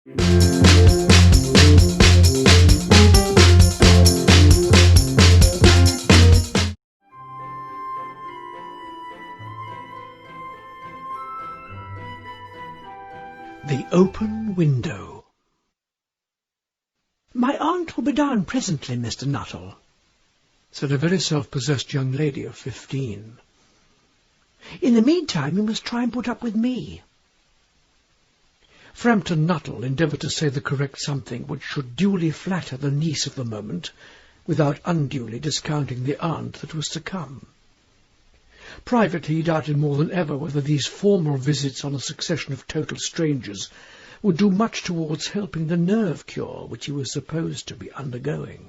The Open Window. "My aunt will be down presently, Mr. Nataly," said a very self-possessed young lady of 15. "In the meantime you must try and put up with me." Frampton Nataly endeavoured to say the correct something which should duly flatter the niece of the moment, without unduly discounting the aunt that was to come. Privately he doubted more than ever whether these formal visits on a succession of total strangers would do much towards helping the nerve cure which he was supposed to be undergoing.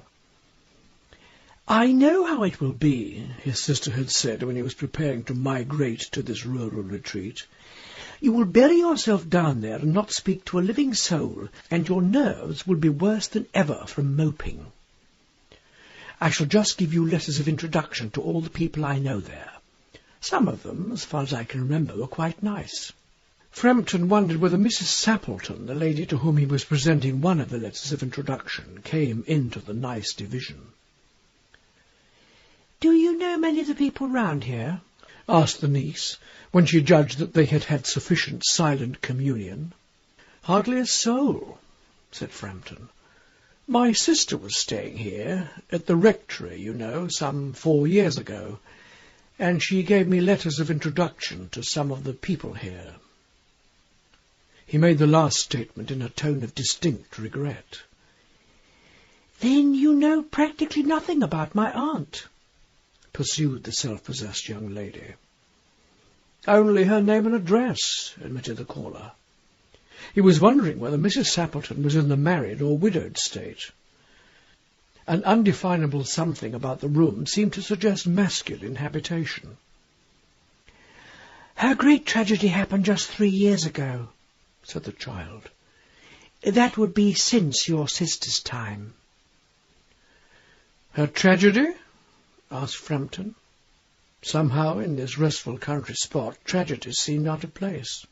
"I know how it will be," his sister had said when he was preparing to migrate to this rural retreat. "You will bury yourself down there and not speak to a living soul, and your nerves will be worse than ever from moping. I shall just give you letters of introduction to all the people I know there. Some of them, as far as I can remember, were quite nice." Frampton wondered whether Mrs. Sappleton, the lady to whom he was presenting one of the letters of introduction, came into the nice division. "Do you know many of the people round here?" asked the niece, when she judged that they had had sufficient silent communion. "Hardly a soul," said Frampton. "My sister was staying here, at the rectory, you know, some 4 years ago, and she gave me letters of introduction to some of the people here." He made the last statement in a tone of distinct regret. "Then you know practically nothing about my aunt?" pursued the self-possessed young lady. "Only her name and address," admitted the caller. He was wondering whether Mrs. Sappleton was in the married or widowed state. An undefinable something about the room seemed to suggest masculine habitation. "Her great tragedy happened just 3 years ago," said the child. "That would be since your sister's time." "Her tragedy?" asked Frampton. Somehow, in this restful country spot, tragedies seemed out of place.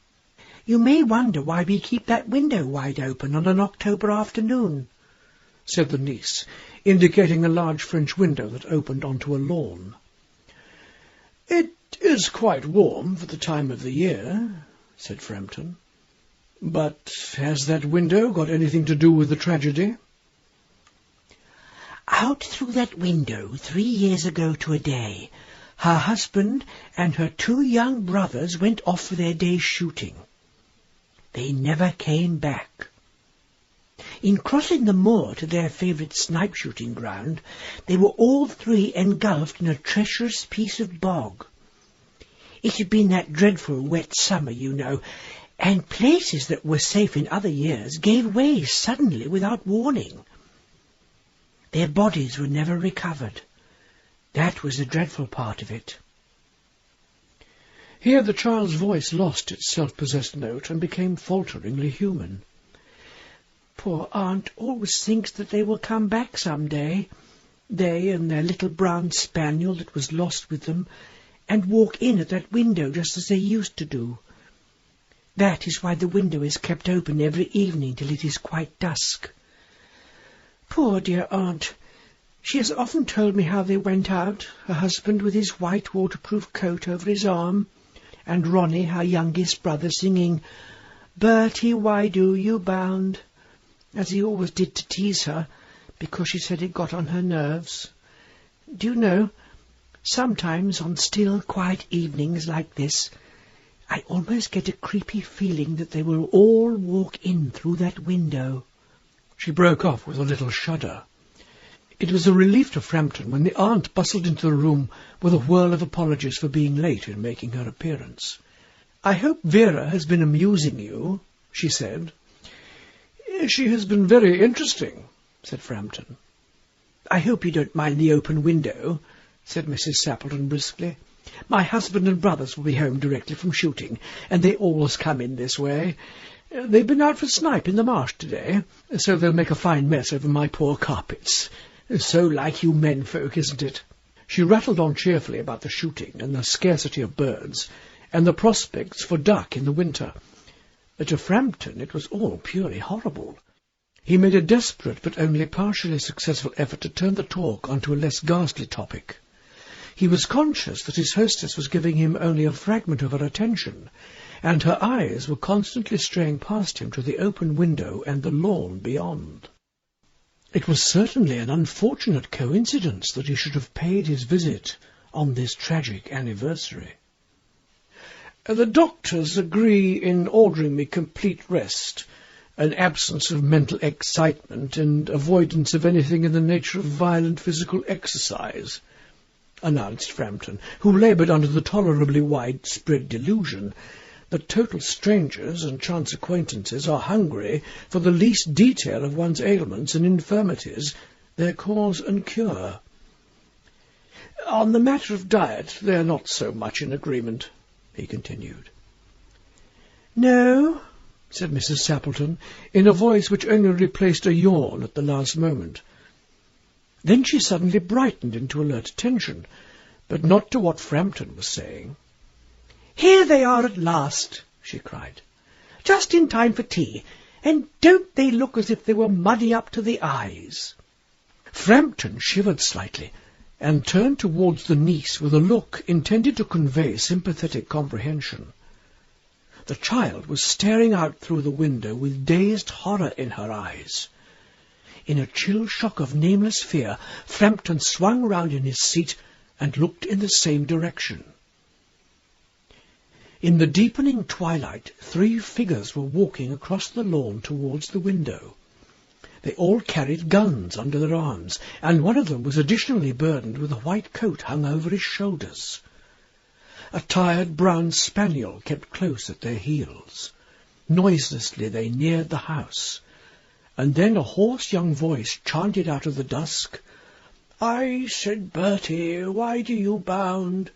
"You may wonder why we keep that window wide open on an October afternoon," said the niece, indicating a large French window that opened onto a lawn. "It is quite warm for the time of the year," said Frampton. "But has that window got anything to do with the tragedy?" "Out through that window 3 years ago to a day, her husband and her 2 young brothers went off for their day's shooting. They never came back. In crossing the moor to their favourite snipe-shooting ground, they were all 3 engulfed in a treacherous piece of bog. It had been that dreadful wet summer, you know, and places that were safe in other years gave way suddenly without warning. Their bodies were never recovered. That was the dreadful part of it." Here the child's voice lost its self-possessed note and became falteringly human. "Poor aunt always thinks that they will come back some day, they and their little brown spaniel that was lost with them, and walk in at that window just as they used to do. That is why the window is kept open every evening till it is quite dusk. Poor dear aunt! She has often told me how they went out, her husband with his white waterproof coat over his arm, and Ronnie, her youngest brother, singing, 'Bertie, why do you bound?' as he always did to tease her, because she said it got on her nerves. Do you know, sometimes on still, quiet evenings like this, I almost get a creepy feeling that they will all walk in through that window." She broke off with a little shudder. It was a relief to Frampton when the aunt bustled into the room with a whirl of apologies for being late in making her appearance. "I hope Vera has been amusing you," she said. "She has been very interesting," said Frampton. "I hope you don't mind the open window," said Mrs. Sappleton briskly. "My husband and brothers will be home directly from shooting, and they always come in this way. They've been out for snipe in the marsh today, so they'll make a fine mess over my poor carpets. So like you men folk, isn't it?" She rattled on cheerfully about the shooting and the scarcity of birds, and the prospects for duck in the winter. To Frampton it was all purely horrible. He made a desperate but only partially successful effort to turn the talk onto a less ghastly topic. He was conscious that his hostess was giving him only a fragment of her attention, and her eyes were constantly straying past him to the open window and the lawn beyond. It was certainly an unfortunate coincidence that he should have paid his visit on this tragic anniversary. "The doctors agree in ordering me complete rest, an absence of mental excitement, and avoidance of anything in the nature of violent physical exercise," announced Frampton, who laboured under the tolerably widespread delusion that total strangers and chance acquaintances are hungry for the least detail of one's ailments and infirmities, their cause and cure. "On the matter of diet, they are not so much in agreement," he continued. "No," said Mrs. Sappleton, in a voice which only replaced a yawn at the last moment. Then she suddenly brightened into alert attention, but not to what Frampton was saying. "Here they are at last," she cried. "Just in time for tea, and don't they look as if they were muddy up to the eyes?" Frampton shivered slightly, and turned towards the niece with a look intended to convey sympathetic comprehension. The child was staring out through the window with dazed horror in her eyes. In a chill shock of nameless fear, Frampton swung round in his seat and looked in the same direction. In the deepening twilight, 3 figures were walking across the lawn towards the window. They all carried guns under their arms, and one of them was additionally burdened with a white coat hung over his shoulders. A tired brown spaniel kept close at their heels. Noiselessly they neared the house, and then a hoarse young voice chanted out of the dusk, "I said, Bertie, why do you bound?"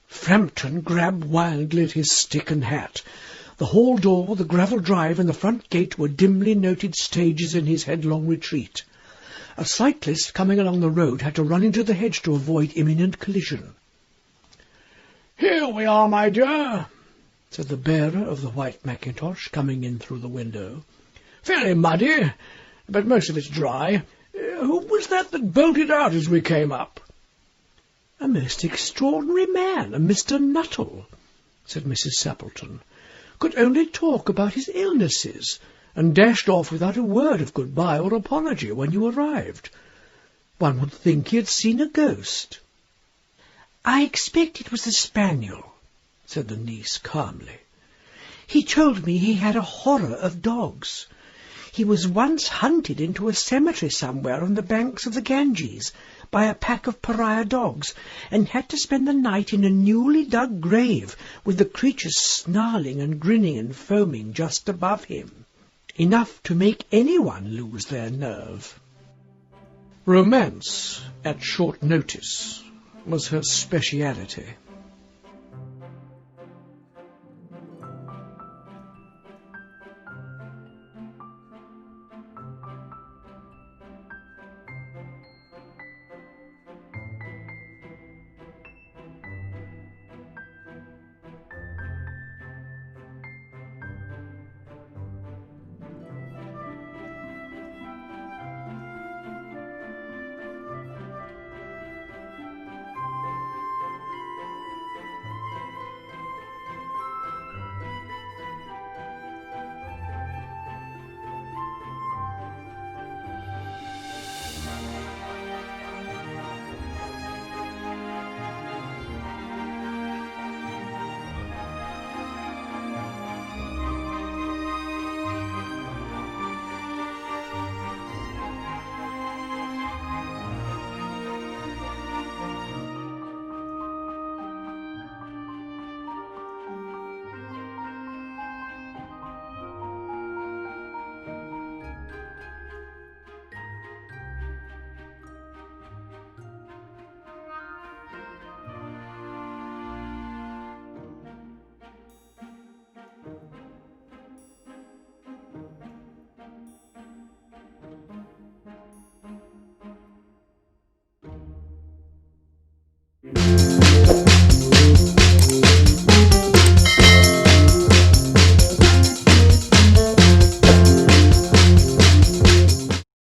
Frampton grabbed wildly at his stick and hat. The hall door, the gravel drive, and the front gate were dimly noted stages in his headlong retreat. A cyclist coming along the road had to run into the hedge to avoid imminent collision. "Here we are, my dear," said the bearer of the white mackintosh, coming in through the window. "Fairly muddy, but most of it's dry. Who was that bolted out as we came up?" "A most extraordinary man, a Mr. Nataly," said Mrs. Sappleton. "Could only talk about his illnesses, and dashed off without a word of goodbye or apology when you arrived. One would think he had seen a ghost." "I expect it was the spaniel," said the niece calmly. "He told me he had a horror of dogs. He was once hunted into a cemetery somewhere on the banks of the Ganges by a pack of pariah dogs, and had to spend the night in a newly dug grave with the creatures snarling and grinning and foaming just above him. Enough to make anyone lose their nerve." Romance at short notice was her speciality.